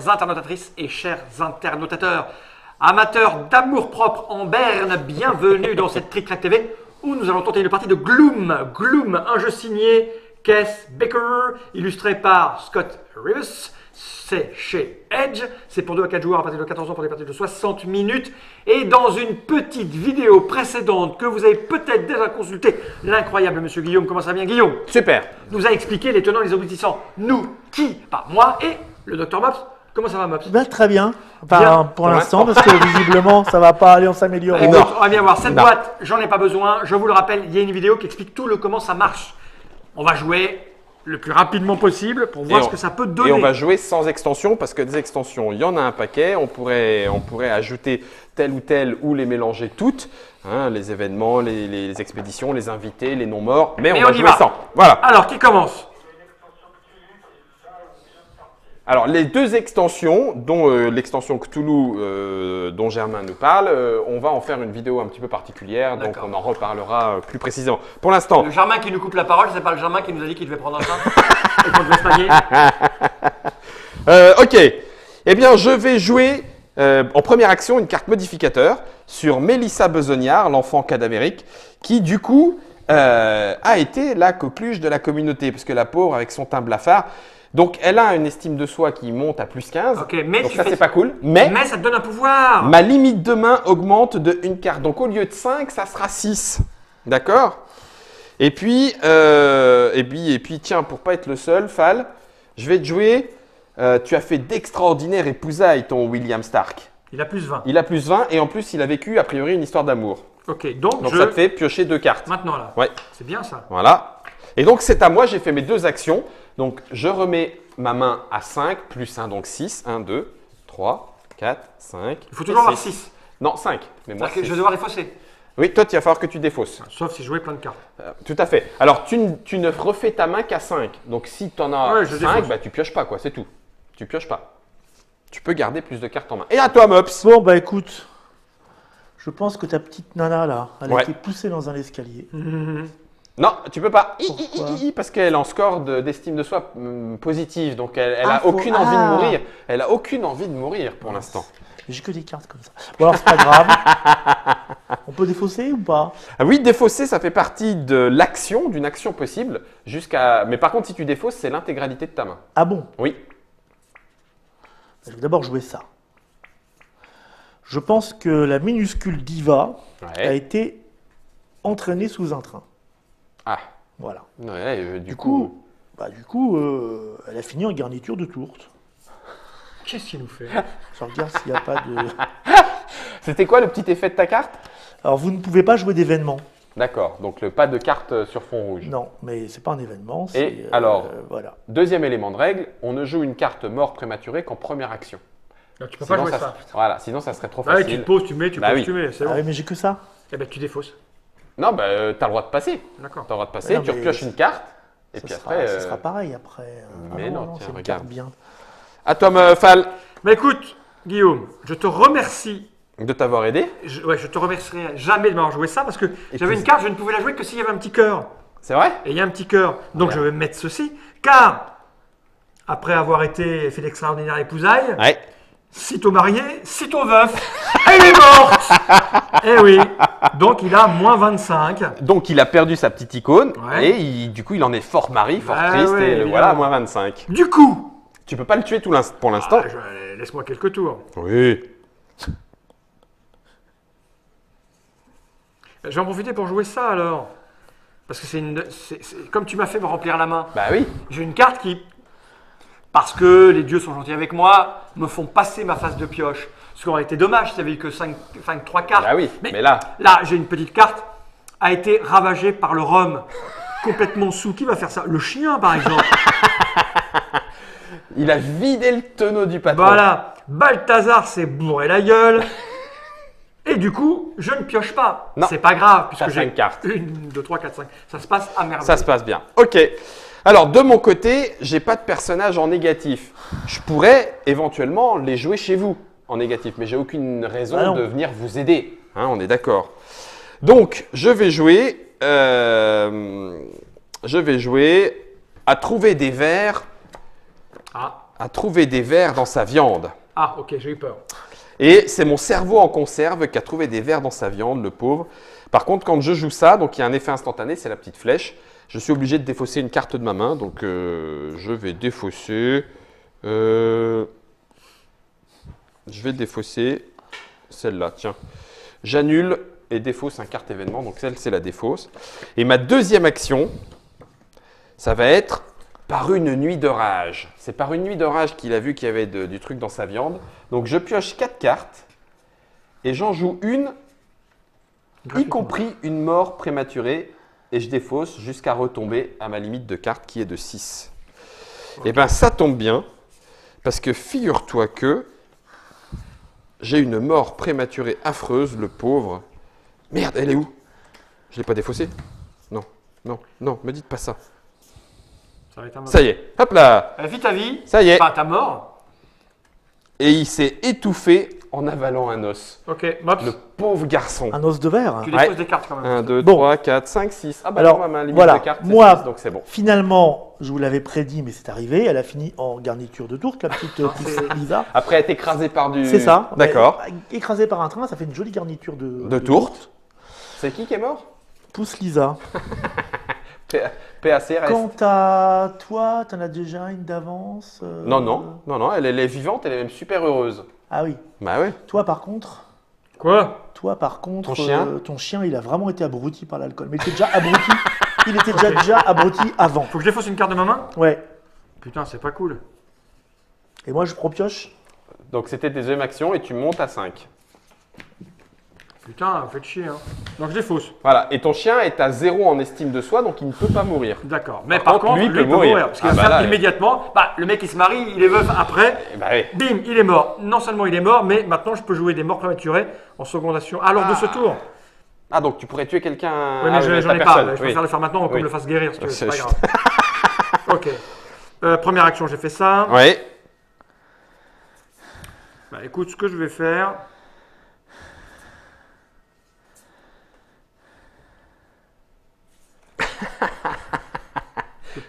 internautatrices et chers internautateurs, amateurs d'amour-propre en berne, bienvenue dans cette Trick Track TV où nous allons tenter une partie de Gloom. Gloom, un jeu signé Keith Baker, illustré par Scott Rivers. C'est chez Edge, c'est pour 2 à 4 joueurs à partir de 14 ans pour des parties de 60 minutes. Et dans une petite vidéo précédente que vous avez peut-être déjà consultée, l'incroyable Monsieur Guillaume, comment ça va bien Guillaume? Super. Nous a expliqué les tenants et les aboutissants. Nous, qui? Pas moi et le Dr Mops. Comment ça va Mops? Ben, très bien, enfin, Bien. pour l'instant, parce que visiblement, ça va pas aller, on s'améliore. Écoute, on va bien voir. Cette boîte, j'en ai pas besoin. Je vous le rappelle, il y a une vidéo qui explique tout le comment ça marche. On va jouer le plus rapidement possible pour voir ce que ça peut donner. Et on va jouer sans extension parce que des extensions, il y en a un paquet. On pourrait ajouter telle ou les mélanger toutes. Hein, les événements, les expéditions, les invités, les non-morts. Mais on va jouer sans. Voilà. Alors, qui commence? Alors, les 2 extensions, dont l'extension Cthulhu dont Germain nous parle, on va en faire une vidéo un petit peu particulière, donc on en reparlera plus précisément. Pour l'instant… Le Germain qui nous coupe la parole, c'est pas le Germain qui nous a dit qu'il devait prendre un train et qu'on devait se taguer. Ok. Eh bien, je vais jouer en première action une carte modificateur sur Mélissa Besognard, l'enfant cadavérique, qui du coup a été la coqueluche de la communauté, parce que la pauvre, avec son teint blafard… Donc, elle a une estime de soi qui monte à plus 15. Ok, mais donc ça, c'est pas cool. Mais ça te donne un pouvoir. ma limite de main augmente de 1 carte. Donc, au lieu de 5, ça sera 6. D'accord? Et puis, tiens, pour pas être le seul, Fal, je vais te jouer. Tu as fait d'extraordinaires épousailles, ton William Stark. Il a plus 20. Il a plus 20 et en plus, il a vécu, a priori, une histoire d'amour. Ok, donc ça te fait piocher 2 cartes. Maintenant, là. Ouais. C'est bien, ça. Voilà. Et donc, c'est à moi, j'ai fait mes 2 actions. Donc, je remets ma main à 5, plus 1, donc 6. 1, 2, 3, 4, 5. Il faut toujours avoir 6. Non, 5. Mais moi, Je vais devoir les fausser. Oui, toi, il va falloir que tu défausses. Sauf si je jouais plein de cartes. Tout à fait. Alors, tu ne refais ta main qu'à 5. Donc, si tu en as 5, bah, tu pioches pas, quoi. C'est tout. Tu pioches pas. Tu peux garder plus de cartes en main. Et à toi, Mops. Bon, bah écoute, je pense que ta petite nana, là, elle a Ouais. été poussée dans un escalier. Non, tu peux pas. Pourquoi Parce qu'elle est en score d'estime de soi positive. Donc, elle a faut- aucune envie de mourir. Elle a aucune envie de mourir pour l'instant. J'ai que des cartes comme ça. Bon, alors, c'est pas grave. On peut défausser ou pas? Ah oui, défausser, ça fait partie de l'action, d'une action possible. Mais par contre, si tu défausses, c'est l'intégralité de ta main. Ah bon? Oui. Je vais d'abord jouer ça. Je pense que la minuscule diva a Ouais. été entraînée sous un train. Ah. Voilà. Ouais, Du coup, elle a fini en garniture de tourte. Qu'est-ce qu'il nous fait? Je regarde s'il n'y a pas de… C'était quoi le petit effet de ta carte? Alors, vous ne pouvez pas jouer d'événement. D'accord, donc pas de carte sur fond rouge. Non, mais c'est pas un événement. Et alors, voilà. deuxième élément de règle, on ne joue une carte mort prématurée qu'en première action. Non, tu peux pas jouer ça. Voilà, sinon ça serait trop Bah, facile. tu te poses, tu mets, tu Bah poses, oui. tu mets. C'est Ah bon. oui, mais j'ai que ça. Eh ben, tu défausses. Non, bah t'as le droit de passer. D'accord. T'as le droit de passer, Non, tu mais repioches une carte, et puis après… Ça sera pareil après. mais non, tiens, c'est une regarde. carte bien. À toi, Fal, Mais écoute, Guillaume, je te remercie. de t'avoir aidé. Je te remercierai jamais de m'avoir joué ça parce que j'avais puis- une carte, je ne pouvais la jouer que s'il y avait un petit cœur. C'est vrai? Et il y a un petit cœur. Donc je vais mettre ceci, car après avoir fait d'extraordinaires épousailles, Ouais. sitôt marié, sitôt veuf, elle est morte. Eh oui. Donc il a moins 25. Donc il a perdu sa petite icône, Ouais. et du coup il en est fort mari, fort Bah triste, ouais, et le évidemment. voilà à moins 25. Du coup, Tu peux pas le tuer pour l'instant. laisse-moi quelques tours. Oui. Je vais en profiter pour jouer ça alors. Parce que comme tu m'as fait me remplir la main. Bah oui. J'ai une carte qui, parce que les dieux sont gentils avec moi, me font passer ma phase de pioche. Ce qui aurait été dommage s'il n'y avait eu que 3 cartes. Bah oui, mais là… Là, j'ai une petite carte, a été ravagée par le rhum, complètement sous. Qui va faire ça? Le chien, par exemple. Il a vidé le tonneau du patron. Voilà. Balthazar s'est bourré la gueule. Et du coup, je ne pioche pas. Non. C'est pas grave, T'as puisque j'ai 5 cartes. 1, 2, 3, 4, 5. Ça se passe à merveille. Ça se passe bien. Ok. Alors, de mon côté, j'ai pas de personnage en négatif. Je pourrais éventuellement les jouer chez vous en négatif, mais j'ai aucune raison Ah non. de venir vous aider. Hein, on est d'accord. Donc, je vais jouer à trouver des vers. Ah, a trouvé des vers dans sa viande. Ah, ok, j'ai eu peur. Et c'est mon cerveau en conserve qui a trouvé des vers dans sa viande, le pauvre. Par contre, quand je joue ça, donc il y a un effet instantané, c'est la petite flèche. Je suis obligé de défausser une carte de ma main, donc je vais défausser. Je vais défausser celle-là, tiens. J'annule et défausse un carte événement, donc celle, c'est la défausse. Et ma deuxième action, ça va être par une nuit de rage. C'est par une nuit de rage qu'il a vu qu'il y avait du truc dans sa viande. Donc je pioche 4 cartes et j'en joue une, y compris une mort prématurée, et je défausse jusqu'à retomber à ma limite de cartes qui est de 6. Et bien ça tombe bien, parce que figure-toi que j'ai une mort prématurée affreuse, le pauvre. Merde, elle est où? Je ne l'ai pas défaussée? Non, non, non, me dites pas ça. Ça va être un Ça y est, hop là. Vis ta vie. Ça y est. Enfin, ta mort. Et il s'est étouffé en avalant un os. Ok, Mops, Le pauvre garçon. Un os de verre. tu défausses Ouais. des cartes quand même. 1, 2, Bon. 3, 4, 5, 6. Ah bah Alors, non, ma limite voilà. de cartes, c'est Moi, 6, donc c'est bon. Finalement, je vous l'avais prédit, mais c'est arrivé. Elle a fini en garniture de tourte, la petite c'est- Lisa. Après être écrasé par du... C'est ça. D'accord. Mais, écrasée par un train, ça fait une jolie garniture De tourte. C'est qui est mort? Pousse Lisa. PACRS. Quant à toi, t'en as déjà une d'avance Non, non, non, non, elle est vivante, elle est même super heureuse. Ah oui. Bah ouais. Toi, par contre, Quoi? ton Ton chien chien, il a vraiment été abruti par l'alcool. Mais il était déjà abruti. Il était déjà abruti avant. Faut que je défausse une carte de ma main? Ouais. Putain, c'est pas cool. Et moi, je propioche. Donc c'était tes deuxième actions et tu montes à 5. Putain, faites chier. Hein. Donc je défausse. Voilà, et ton chien est à 0 en estime de soi, donc il ne peut pas mourir. D'accord. Mais Par par contre, contre, lui lui, peut peut mourir. mourir. Parce qu'il Ah va bah faire là, immédiatement. Bah, le mec, il se marie, il est veuf après. Eh bah oui. Bim, il est mort. Non seulement il est mort, mais maintenant je peux jouer des morts prématurées en secondation. À l'heure de ce tour. Ah, donc tu pourrais tuer quelqu'un. Oui, mais j'en ta ai pas. personne, Je oui. préfère le faire maintenant ou qu'on Oui. me le fasse guérir, si tu veux, c'est pas Je- grave. Ok. Première action, j'ai fait ça. Ouais. Bah, écoute, ce que je vais faire.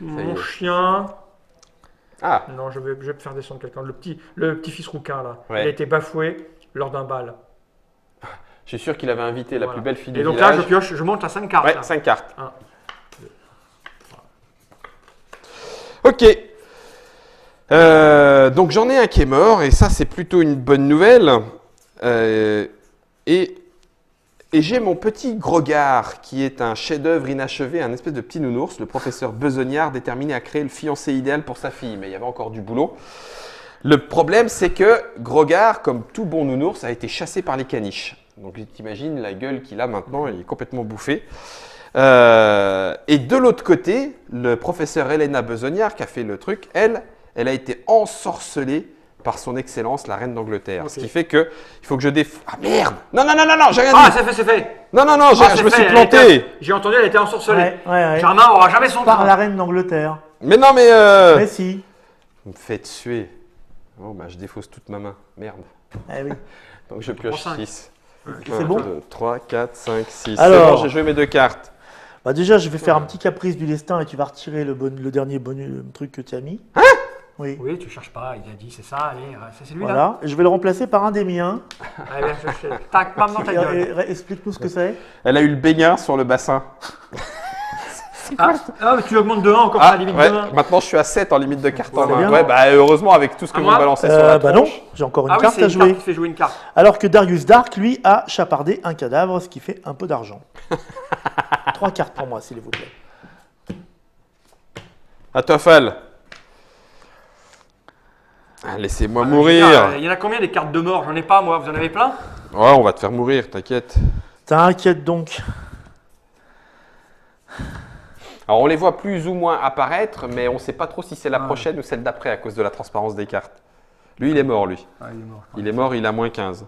Mon chien. Ah, Non, je vais faire descendre quelqu'un. Le petit-fils rouquin, là. Ouais. Il a été bafoué lors d'un bal. je suis sûr qu'il avait invité la Voilà. plus belle fille du Et donc village. là, je pioche, je monte à 5 cartes. Ouais, là. 5 cartes. Un. Ok. Donc j'en ai un qui est mort, et ça c'est plutôt une bonne nouvelle. Et j'ai mon petit Grogard, qui est un chef-d'œuvre inachevé, un espèce de petit nounours, le professeur Besognard, déterminé à créer le fiancé idéal pour sa fille. Mais il y avait encore du boulot. Le problème, c'est que Grogard, comme tout bon nounours, a été chassé par les caniches. Donc t'imagines la gueule qu'il a maintenant, il est complètement bouffé. Et de l'autre côté, le professeur Helena Besognard, qui a fait le truc, elle a été ensorcelée par son excellence, la reine d'Angleterre. Ok. Ce qui fait que il faut que je Ah merde! Non, non, non, non, non, j'ai rien Ah, dit! c'est fait. Non, non, non, Ah, je c'est me fait, suis elle planté! était- J'ai entendu, elle était ensorcelée. Ouais. Germain aura jamais son Par train. la reine d'Angleterre. Mais non, mais Mais si. vous me faites tuer. Oh, bah je défausse toute ma main. Merde. Eh oui. Donc je pioche prends cinq. 6. C'est bon 3, 4, 5, 6. Alors. C'est bon, j'ai joué mes 2 cartes. Bah déjà, je vais faire un petit caprice du destin et tu vas retirer le dernier truc que tu as mis. Hein Oui. Oui, tu cherches pas, il a dit, c'est ça, allez, ça c'est lui là. Voilà. Et je vais le remplacer par un des miens. Allez, viens chercher. Tac, bam dans ta gueule. Explique-nous ce que c'est. Elle a eu le baignard sur le bassin. Ah, mais tu augmentes de 1 encore Ah, ta limite ouais, de 1. maintenant je suis à 7 en limite de cartes en C'est main. bien. Ouais, bah heureusement avec tout ce que À vous moi me balancez sur la Bah non, tronche. j'ai encore une Ah oui, carte c'est à une jouer. carte qui fait jouer une carte. Alors que Darius Dark, lui, a chapardé un cadavre, ce qui fait un peu d'argent. 3 cartes pour moi, s'il vous plaît. À Toffel. Ah, laissez-moi Ah, mourir. Il y en a combien des cartes de mort? J'en ai pas moi, vous en avez plein? Ouais, on va te faire mourir, t'inquiète. T'inquiète donc. Alors on les voit plus ou moins apparaître, mais on ne sait pas trop si c'est la Ouais. prochaine ou celle d'après à cause de la transparence des cartes. Lui, il est mort, lui. Ah, il est mort. Il est mort, il a moins 15.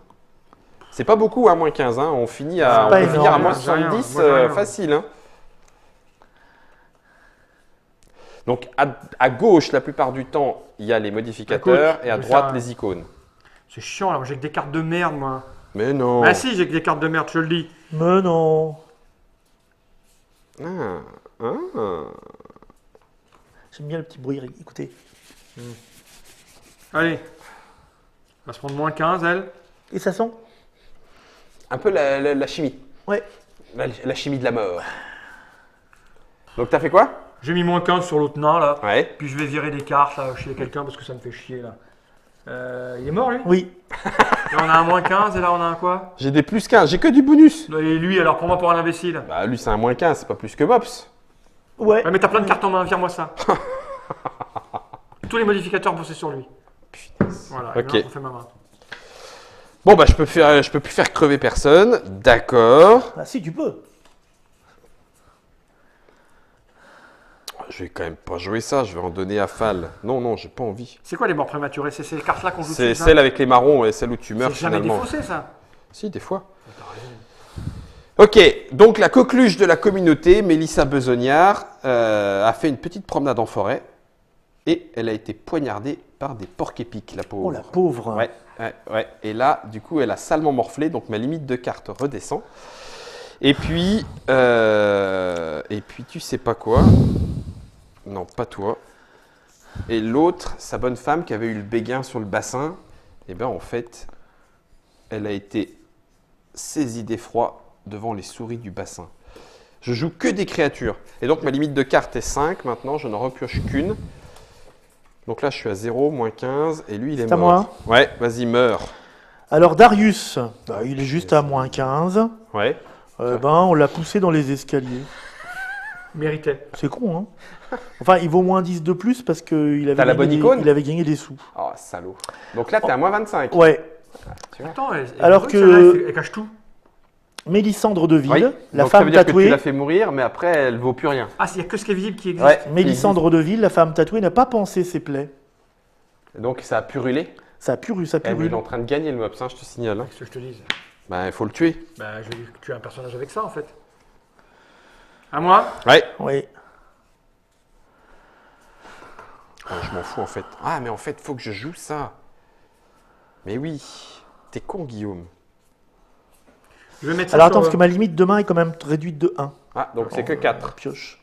C'est pas beaucoup, hein, moins 15. Hein. On finit C'est à, on pas peut finir à énorme. moins Moi, j'ai rien. 70 Moi, j'ai rien. facile. Hein. Donc à gauche, la plupart du temps, il y a les modificateurs Écoute, et à je vais droite, faire un- les icônes. C'est chiant là, moi j'ai que des cartes de merde moi. Mais non. Ah si, j'ai que des cartes de merde, je le dis. Mais non. Ah, ah. J'aime bien le petit bruit. Écoutez. Allez. Elle va se prendre moins 15, elle. Et ça sent? Un peu la chimie. Ouais. La chimie de la mort. Donc t'as fait quoi? J'ai mis moins 15 sur l'autre nain, là. Ouais. Puis je vais virer des cartes, là, chez quelqu'un, parce que ça me fait chier, là. Il est mort, lui? Oui. Là, on a un moins 15, et là, on a un quoi? J'ai des plus 15, j'ai que du bonus. Et lui, alors, prends-moi pour un imbécile. Bah lui c'est un moins 15, c'est pas plus que Mops. Ouais. Ouais, mais t'as plein de cartes en main, vire-moi ça. Tous les modificateurs bossaient sur lui. Putain. Voilà, Ok. et là, on fait ma main. Bon bah je peux plus faire crever personne. D'accord. Ah si, tu peux. Je vais quand même pas jouer ça, je vais en donner à Fal. Non, j'ai pas envie. C'est quoi les morts prématurées? C'est ces cartes-là qu'on joue C'est dessus, ça celle avec les marrons et celle où tu meurs C'est jamais finalement. défaussé, ça. Si, des fois. T'as raison. Ok, donc la coqueluche de la communauté, Mélissa Besognard, a fait une petite promenade en forêt et elle a été poignardée par des porcs-épics, la pauvre. Oh la pauvre. Ouais. Et là, du coup, elle a salement morflé, donc ma limite de carte redescend. Et puis, tu sais pas quoi. Non, pas toi. Et l'autre, sa bonne femme qui avait eu le béguin sur le bassin, eh bien en fait, elle a été saisie d'effroi devant les souris du bassin. Je joue que des créatures. Et donc ma limite de carte est 5. Maintenant, je n'en repioche qu'une. Donc là, je suis à 0, moins 15. Et lui, il est C'est à mort. moi. Ouais, vas-y, meurs. Alors Darius, bah, il est juste à moins 15. Ouais. On l'a poussé dans les escaliers. Méritait. C'est con, hein. Enfin, il vaut moins 10 de plus parce qu'il T'as la avait, bonne icône il avait gagné des sous. Oh, salaud. Donc là, t'es à moins 25. Ouais. Tu vois. Attends, Alors oui, que- celle-là, elle cache tout. Mélisandre de Ville, Oui. la Donc ça femme veut dire que tu tatouée. l'as fait mourir, mais après, elle vaut plus rien. Ah, il n'y a que ce qui est visible qui existe. Ouais. Mélisandre de Ville, la femme tatouée, n'a pas pensé ses plaies. Donc ça a purulé. Ça a puré, ça Eh, mais purule. il est en train de gagner le Mops, hein, je te signale. Hein. Qu'est-ce que je te dise? Bah, il faut le tuer. Bah, je vais tuer un personnage avec ça, en fait. À moi? Ouais. Oui. Oh, je m'en fous en fait. Ah, mais en fait, faut que je joue ça. Mais oui. T'es con, Guillaume. Je vais mettre ça Alors sur- attends, parce que ma limite de main est quand même réduite de 1. Ah, donc c'est que 4. Pioche.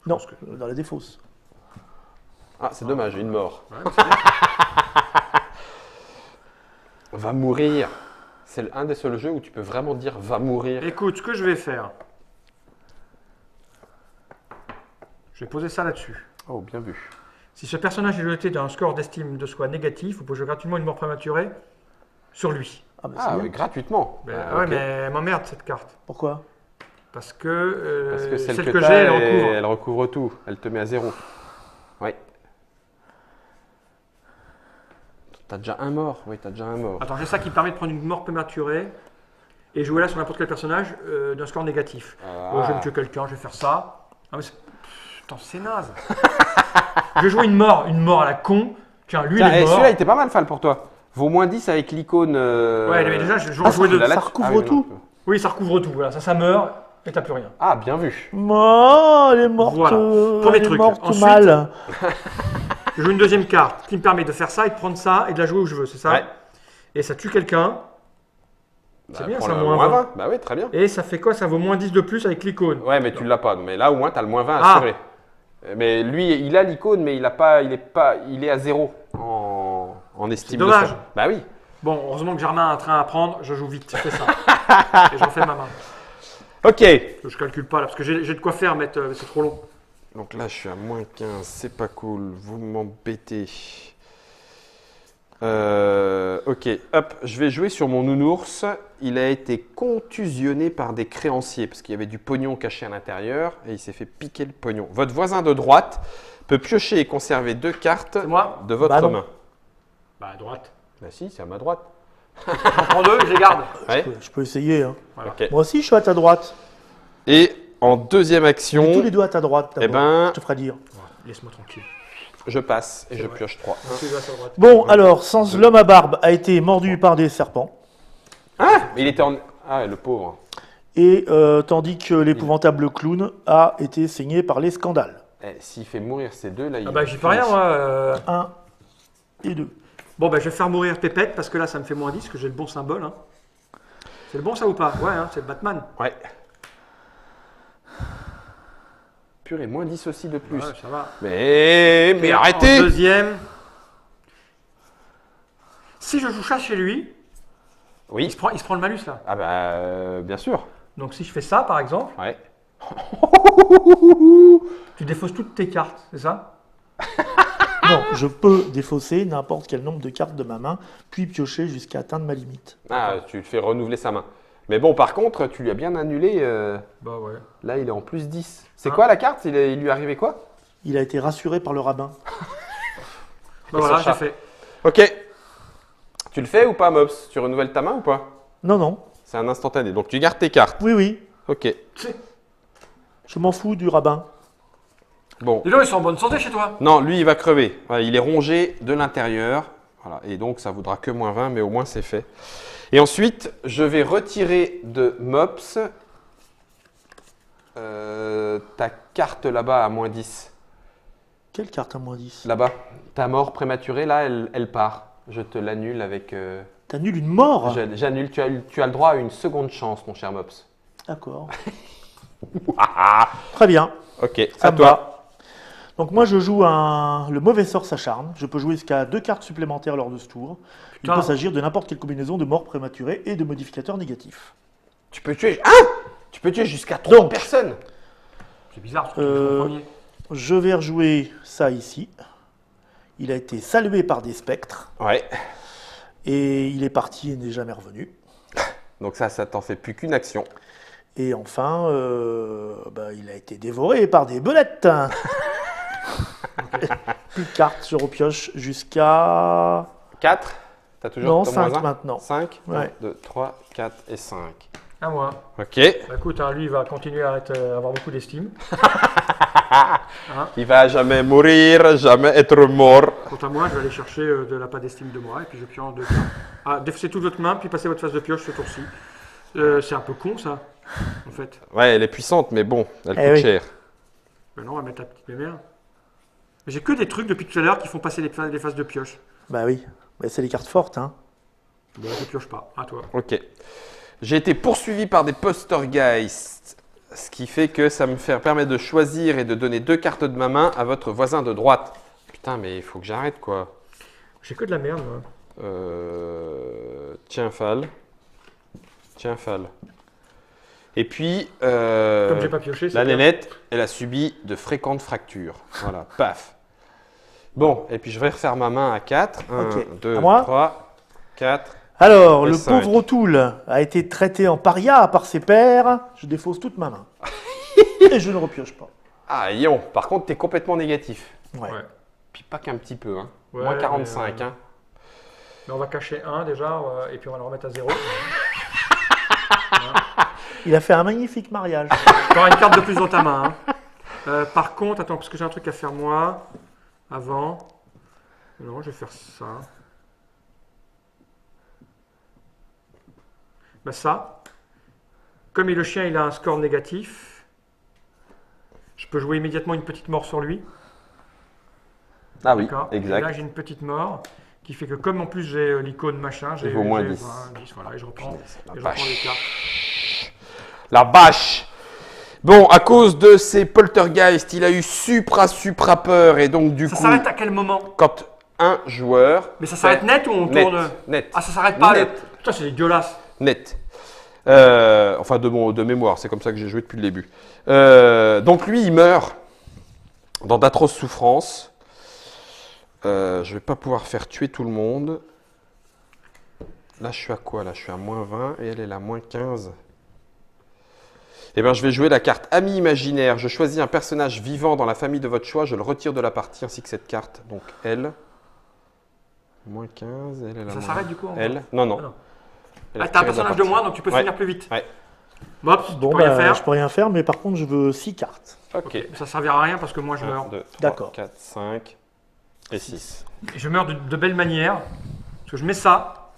Non, dans la défausse. Ah, c'est dommage, une mort. Ouais, c'est bien. Va mourir. C'est un des seuls jeux où tu peux vraiment dire va mourir. Écoute, ce que je vais faire, je vais poser ça là-dessus. Oh, bien vu. Si ce personnage est doté d'un score d'estime de soi négatif, vous pouvez jouer gratuitement une mort prématurée sur lui. Ah, bah, Ah, c'est oui, bien. gratuitement. Ben, Ah, ouais, ok. mais elle m'emmerde cette carte. Pourquoi? Parce que, Parce que celle celle que, que j'ai, t'as, elle recouvre. elle recouvre tout. Elle te met à 0. Oui. T'as déjà un mort. Oui, t'as déjà un mort. Attends, j'ai ça qui me permet de prendre une mort prématurée et jouer là sur n'importe quel personnage d'un score négatif. Ah. Je vais tuer quelqu'un, je vais faire ça. Ah, mais putain, c'est naze. Je vais jouer une mort à la con. Tiens, lui, Tiens, il est mort. celui-là, il était pas mal, Fal, pour toi. Vaut moins 10 avec l'icône. Ouais, mais déjà, je Ah, jouais de deux. la ça latch- recouvre oui, mais tout. non. Oui, ça recouvre tout. Voilà, ça meurt et t'as plus rien. Ah, bien vu. Oh, elle est morte, Voilà. Premier elle est truc. morte Ensuite- mal. Je joue une deuxième carte qui me permet de faire ça et de prendre ça et de la jouer où je veux, c'est ça? Ouais. Et ça tue quelqu'un. C'est bien, prends ça, le moins 20. Bah oui, très bien. Et ça fait quoi? Ça vaut moins 10 de plus avec l'icône. Ouais, mais tu l'as pas. Mais là, au moins, tu as le moins 20 Ah. assuré. Mais lui, il a l'icône, mais il est à 0 en estime de dommage. soi. Bah oui. Bon, heureusement que Germain a un train à prendre, je joue vite, je fais ça. Et j'en fais ma main. Ok. Je calcule pas là, parce que j'ai de quoi faire, mais c'est trop long. Donc là, je suis à moins 15. C'est pas cool. Vous m'embêtez. Ok. Hop, je vais jouer sur mon nounours. Il a été contusionné par des créanciers parce qu'il y avait du pognon caché à l'intérieur et il s'est fait piquer le pognon. Votre voisin de droite peut piocher et conserver 2 cartes C'est moi? de votre Bah non. main. Bah, à droite. Bah si, c'est à ma droite. J'en prends 2 et je les garde. Ouais. Je peux essayer. Hein. Voilà. Ok. Moi aussi, je suis à ta droite. Et en deuxième On est action, tous les deux à ta droite. eh d'abord. ben, Je te ferai dire. Laisse-moi tranquille. je passe et je vrai. pioche 3. Tous les deux à sa droite. Bon, alors, sans l'homme à barbe a été mordu par des serpents. Ah, mais il était en... Ah, le pauvre. Et tandis que l'épouvantable clown a été saigné par les scandales. Eh, s'il fait mourir ces deux, là, il... Ah bah, j'y peux rien, moi. 1 et 2. Bon, bah, je vais faire mourir Pépette, parce que là, ça me fait moins 10, parce que j'ai le bon symbole. Hein. C'est le bon, ça ou pas? Ouais, hein, c'est le Batman. Ouais. Purée, moins 10 aussi de plus. Ouais, ça va. Mais Et arrêtez! En deuxième. Si je joue chat chez lui, Oui. il se prend le malus là. Ah bah, bien sûr. Donc si je fais ça par exemple, Ouais. tu défausses toutes tes cartes, c'est ça? Non, je peux défausser n'importe quel nombre de cartes de ma main, puis piocher jusqu'à atteindre ma limite. Ah, tu fais renouveler sa main. Mais bon, par contre, tu lui as bien annulé. Bah ouais. Là, il est en plus 10. C'est Ah. quoi la carte? Il lui est arrivé quoi? Il a été rassuré par le rabbin. Bah voilà, son chat. j'ai fait. Ok. Tu le fais ou pas, Mops? Tu renouvelles ta main ou pas? Non, non. C'est un instantané. Donc, tu gardes tes cartes. Oui, oui. Ok. Je m'en fous du rabbin. Bon. Dis donc, ils sont en bonne santé chez toi. Non, lui, il va crever. Voilà, il est rongé de l'intérieur. Voilà. Et donc, ça vaudra que moins 20, mais au moins, c'est fait. Et ensuite, je vais retirer de Mops ta carte là-bas à moins 10. Quelle carte à moins 10? Là-bas. Ta mort prématurée, là, elle part. Je te l'annule avec... T'annules une mort? J'annule. Tu as le droit à une seconde chance, mon cher Mops. D'accord. Très bien. Ok, Ça à me toi. va. Donc moi je joue le mauvais sort s'acharne. Je peux jouer jusqu'à 2 cartes supplémentaires lors de ce tour. Il Putain. peut s'agir de n'importe quelle combinaison de morts prématurées et de modificateurs négatifs. Tu peux tuer... Ah! Tu peux tuer jusqu'à 3 Donc. personnes. C'est bizarre, parce que tu joues en premier. Je vais rejouer ça ici. Il a été salué par des spectres Ouais. et il est parti et n'est jamais revenu. Donc ça t'en fait plus qu'une action. Et enfin, il a été dévoré par des belettes. Plus de cartes, je repioche jusqu'à... 4. T'as toujours Non, ton 5 moins un? maintenant. 5, Ouais. 1, 2, 3, 4 et 5. À moi. Ok. Bah, écoute, hein, lui, il va continuer à avoir beaucoup d'estime. Il va jamais mourir, jamais être mort. Quant à moi, je vais aller chercher de la pas d'estime de moi et puis je pioche 2 cartes. Ah, défaussez toute votre main, puis passez votre phase de pioche ce tour-ci. C'est un peu con ça, en fait. Ouais, elle est puissante, mais bon, elle Eh coûte oui. cher. Ben non, on va mettre la petite mémère. Mais j'ai que des trucs depuis tout à l'heure qui font passer les phases de pioche. Bah oui, mais c'est les cartes fortes. Hein. Bon, je pioche pas. À toi. Ok. J'ai été poursuivi par des poltergeists, ce qui fait que ça me permet de choisir et de donner 2 cartes de ma main à votre voisin de droite. Putain, mais il faut que j'arrête quoi. J'ai que de la merde, moi. Tiens, Fall. Tiens, Fall. Et puis, Comme j'ai pas pioché, c'est la bien. nénette, elle a subi de fréquentes fractures. Voilà, paf. Bon, et puis je vais refaire ma main à 4. 1, Ok. 2, À moi 3, 4. Alors, Et le 5. pauvre O'Toole a été traité en paria par ses pairs. Je défausse toute ma main. Et je ne repioche pas. Ah, Yon, par contre, t'es complètement négatif. Ouais. Ouais. Puis pas qu'un petit peu, hein. Ouais, Moins 45, mais, hein. Mais on va cacher 1 déjà, et puis on va le remettre à 0. Il a fait un magnifique mariage. Tu auras une carte de plus dans ta main. Hein. Par contre, attends, parce que j'ai un truc à faire moi. Avant. Non, je vais faire ça. Bah ça. Comme le chien il a un score négatif, je peux jouer immédiatement une petite mort sur lui. Ah oui, D'accord. Et exact. là j'ai une petite mort qui fait que comme en plus j'ai l'icône machin, j'ai vaut moins j'ai 10. 10. Voilà, et je reprends, Punaise, la et je reprends vache. les cartes. La bâche. Bon, à cause de ces poltergeists, il a eu supra peur et donc du Ça coup, s'arrête à quel moment? quand un joueur... Mais ça s'arrête net ou on net, tourne? net, Ah, ça s'arrête pas. Net. Putain, c'est dégueulasse. net. Enfin, de mémoire, c'est comme ça que j'ai joué depuis le début. Donc lui, il meurt dans d'atroces souffrances. Je vais pas pouvoir faire tuer tout le monde. Là, je suis à quoi? Là, je suis à moins 20 et elle est à moins 15. Eh bien, je vais jouer la carte Ami imaginaire. Je choisis un personnage vivant dans la famille de votre choix. Je le retire de la partie ainsi que cette carte. Donc, elle. Moins 15. Elle est là. Ça s'arrête du coup en Elle. Non, non. Ah, non. Elle est Ah, t'as un retirée de la personnage de partie. moins, donc tu peux Ouais. finir plus vite. Ouais. Mops, tu Bon, peux rien bah, faire. je peux rien faire, mais par contre, je veux 6 cartes. Ok. Ça servira à rien parce que moi je 1, meurs. 2, 3, D'accord. 4, 5 et 6. Et je meurs de belle manière. Parce que je mets ça,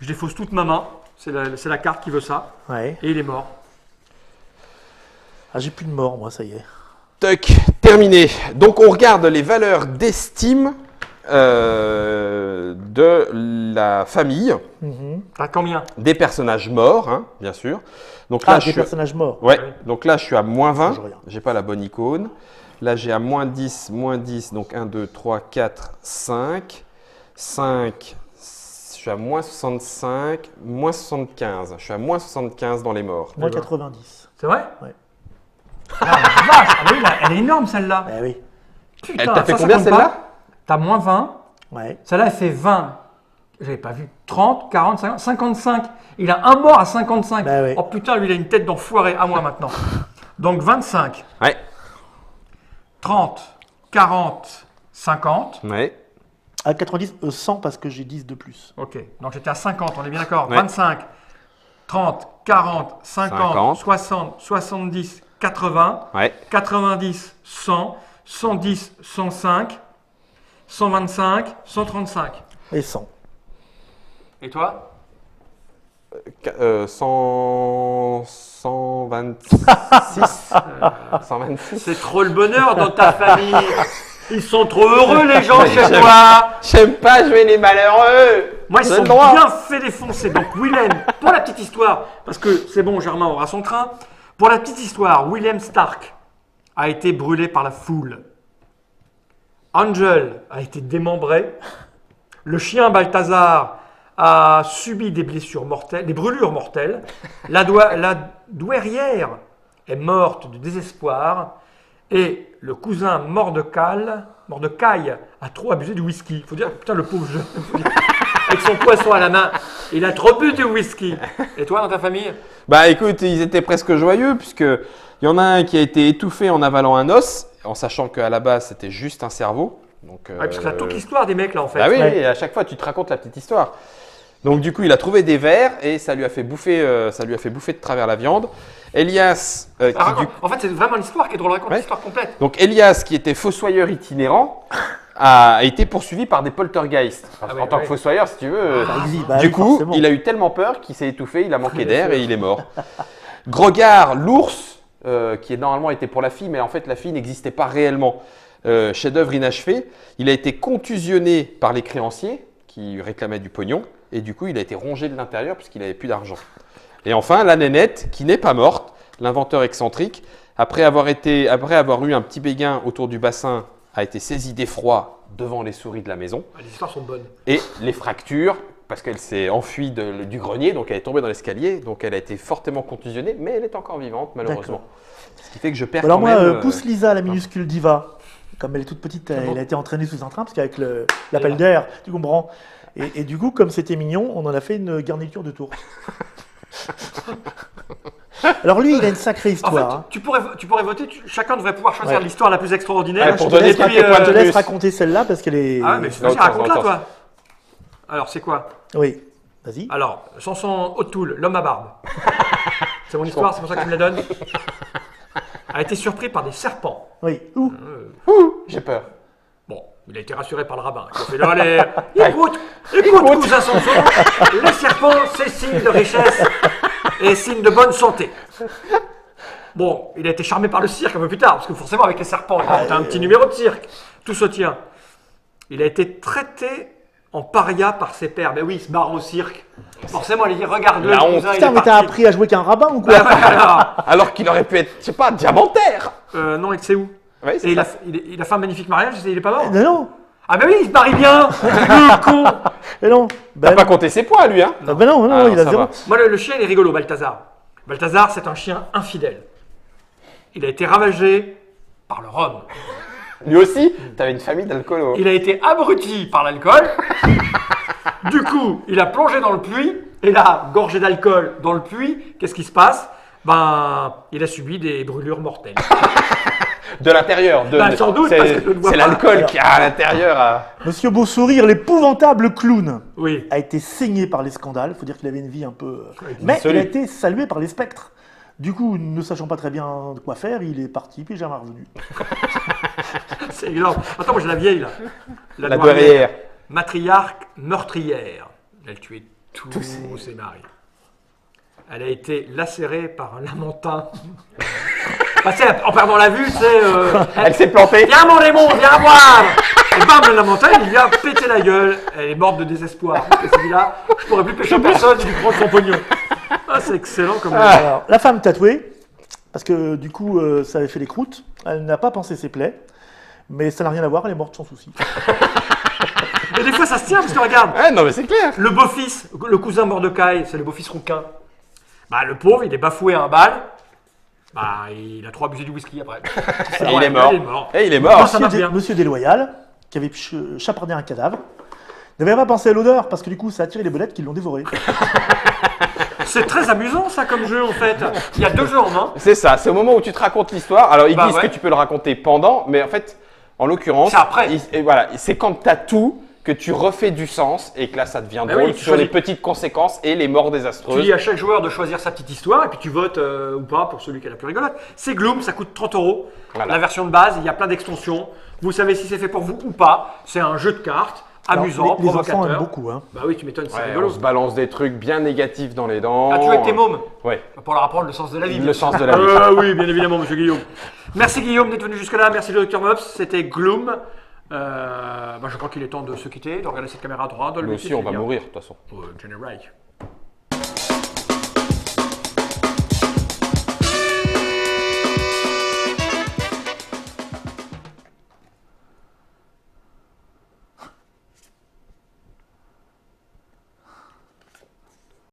je défausse toute ma main. C'est la carte qui veut ça. Ouais. Et il est mort. Ah, j'ai plus de mort, moi, ça y est. Toc, terminé. Donc on regarde les valeurs d'estime de la famille, T'as combien? des personnages morts, hein, bien sûr. Donc Ah, là, des personnages morts. Ouais, donc là, je suis à moins 20. Je regarde. J'ai pas la bonne icône. Là, j'ai à moins 10, donc 1, 2, 3, 4, 5. 5, je suis à moins 65, moins 75. Je suis à moins 75 dans les morts. Moins 90. C'est vrai? Ouais. Ah, la vache! Ah oui, elle est énorme celle-là. Eh oui. Putain, Elle t'a fait ça combien compte celle-là? pas. T'as moins 20. Ouais. Celle-là, elle fait 20. J'avais pas vu. 30, 40, 50, 55. Il a un mort à 55. Bah oui. Oh putain, lui, il a une tête d'enfoiré. À moi maintenant. Donc 25, Ouais. 30, 40, 50. Ouais. À 90, 100 parce que j'ai 10 de plus. Ok, donc j'étais à 50, on est bien d'accord. Ouais. 25, 30, 40, 50, 50. 60, 70, 80, Ouais. 90, 100, 110, 105, 125, 135. Et 100. Et toi? 126. 126. C'est trop le bonheur dans ta famille. Ils sont trop heureux les gens chez toi. J'aime pas jouer les malheureux. Moi, ils J'ai sont le droit. bien fait défoncer. Donc, Willem, pour la petite histoire, parce que c'est bon, Germain aura son train. Pour la petite histoire, Willem Stark a été brûlé par la foule. Angel a été démembré. Le chien Balthazar a subi des blessures mortelles, des brûlures mortelles. La douairière est morte de désespoir. Et le cousin Mordecai a trop abusé du whisky. Il faut dire, putain, le pauvre jeune, avec son poisson à la main, il a trop bu du whisky. Et toi, dans ta famille? Bah écoute, ils étaient presque joyeux puisque il y en a un qui a été étouffé en avalant un os, en sachant qu'à la base c'était juste un cerveau. Donc, Ah, parce que c'est toute l'histoire des mecs là en fait. Bah oui, Ouais. et à chaque fois tu te racontes la petite histoire. Donc du coup, il a trouvé des vers et ça lui a fait bouffer de travers la viande. Elias, Ah, raconte. En fait, c'est vraiment l'histoire qui est drôle. Raconte Ouais. l'histoire complète. donc Elias, qui était fossoyeur itinérant, a été poursuivi par des poltergeists. Ah oui, en tant oui. que fossoyeur, si tu veux. Bah, existe. Bah Du oui, coup, forcément. il a eu tellement peur qu'il s'est étouffé, il a manqué d'air et il est mort. Grogard, l'ours, qui normalement était pour la fille, mais en fait la fille n'existait pas réellement. Chef-d'œuvre inachevé. Il a été contusionné par les créanciers qui réclamaient du pognon et du coup il a été rongé de l'intérieur puisqu'il n'avait plus d'argent. Et enfin la nénette qui n'est pas morte, l'inventeur excentrique, après avoir eu un petit béguin autour du bassin, a été saisi d'effroi devant les souris de la maison. Ah, les histoires sont bonnes. Et les fractures, parce qu'elle s'est enfuie du grenier, donc elle est tombée dans l'escalier, donc elle a été fortement contusionnée, mais elle est encore vivante malheureusement. Ce qui fait que je perds Alors quand moi, même. pousse Lisa, la minuscule diva. Comme elle est toute petite, elle a été entraînée sous un train, parce qu'avec l'appel d'air, tu comprends. Et du coup, comme c'était mignon, on en a fait une garniture de tour. Alors lui, il a une sacrée En histoire. fait, hein. tu pourrais voter, chacun devrait pouvoir choisir Ouais. l'histoire la plus extraordinaire. Ouais, pour Je te donner laisse, quelques raconter- points de je te laisse plus. raconter celle-là, parce qu'elle est... Ah ouais, mais Dans vas-y, le sens, raconte-la dans le toi. Alors, c'est quoi? Oui, vas-y. Alors, chanson O'Toole, l'homme à barbe. C'est mon histoire, c'est pour ça que tu me la donnes. A été surpris par des serpents. Oui. Ouh. J'ai peur. Bon, il a été rassuré par le rabbin. Il a fait allez, écoute, cousin Samson, les serpents, c'est signe de richesse et signe de bonne santé. Bon, il a été charmé par le cirque un peu plus tard, parce que forcément, avec les serpents, il a monté un petit numéro de cirque. Tout se tient. Il a été traité en paria par ses pairs. Mais oui, il se barre au cirque. Forcément, il dit regarde-le, La le honte. cousin, il Putain, est mais t'as parti. appris à jouer qu'un rabbin ou quoi? Bah, voilà. Alors qu'il aurait pu être, je sais pas, diamantaire. Non, il sait où? Ouais, c'est Et ça. il a fait un magnifique mariage, il est pas mort. Non, non. Ah, mais oui, il se marie bien. Le con. Mais non. T'as Ben pas non. compté ses points, lui, hein. Ah ben non, non, Alors, il a ça zéro. va. Moi, le chien, il est rigolo, Balthazar. Balthazar, c'est un chien infidèle. Il a été ravagé par le rhum. Lui aussi, t'avais une famille d'alcoolos. Il a été abruti par l'alcool. Du coup, il a plongé dans le puits. Et là, gorgé d'alcool dans le puits, qu'est-ce qui se passe? Ben, il a subi des brûlures mortelles. De l'intérieur. Bah, sans doute, parce que je ne vois c'est pas. l'alcool qui a à l'intérieur. Monsieur Beau-Sourire, l'épouvantable clown, Oui. a été saigné par les scandales. Il faut dire qu'il avait une vie un peu... Ouais, Mais dissolue. il a été salué par les spectres. Du coup, ne sachant pas très bien de quoi faire, il est parti, puis jamais revenu. C'est énorme. Attends, moi j'ai la vieille là. La douairière. Matriarque meurtrière. Elle tuait tous ses maris. Elle a été lacérée par un lamentin. Bah, tu sais, en perdant la vue, tu sais. Elle s'est plantée. Viens mon démon, viens voir. Et bam, le lamentin, il lui a pété la gueule. Elle est morte de désespoir. Parce que celui-là, je pourrais plus pêcher personne, il lui prend son pognon. Ah, c'est excellent comme. Alors, la femme tatouée, parce que du coup, ça avait fait les croûtes, elle n'a pas pensé ses plaies, mais ça n'a rien à voir, elle est morte sans souci. Et des fois, ça se tient, parce que regarde, Ouais, non, mais c'est clair. le beau-fils, le cousin Mordecai, c'est le beau-fils rouquin. Bah, le pauvre, il est bafoué à un bal. Bah, il a trop abusé du whisky après. Et il est mort. Et il est mort. ça marche bien. Monsieur Déloyal, qui avait chapardé un cadavre, n'avait pas pensé à l'odeur, parce que du coup, ça a attiré les belettes qui l'ont dévoré. C'est très amusant, ça, comme jeu, en fait. Il y a 2 jeux en un. C'est ça, c'est au moment où tu te racontes l'histoire. Alors, ils Bah disent ouais. que tu peux le raconter pendant, mais en fait, en l'occurrence, C'est après. et voilà, c'est quand tu as tout que tu refais du sens et que là, ça devient Bah drôle oui, tu sur les choisis. petites conséquences et les morts Tu désastreuses. dis à chaque joueur de choisir sa petite histoire et puis tu votes ou pas pour celui qui est la plus rigolote. C'est Gloom, ça coûte 30 €. Voilà. La version de base, il y a plein d'extensions. Vous savez si c'est fait pour vous ou pas. C'est un jeu de cartes, Alors, amusant, les enfants provocateur. aiment beaucoup. Hein. Bah oui, tu m'étonnes, c'est Ouais, rigolo. on se balance des trucs bien négatifs dans les dents. Ah, tu veux avec tes mômes Ouais, pour leur apprendre le sens de la vie. le bien sûr. sens de la vie. Oui, bien évidemment, monsieur Guillaume. Merci Guillaume d'être venu jusque-là. Merci le Dr Mops. C'était Gloom. Je crois qu'il est temps de se quitter, de regarder cette caméra droite. Nous aussi, on va mourir, de toute façon. Generate.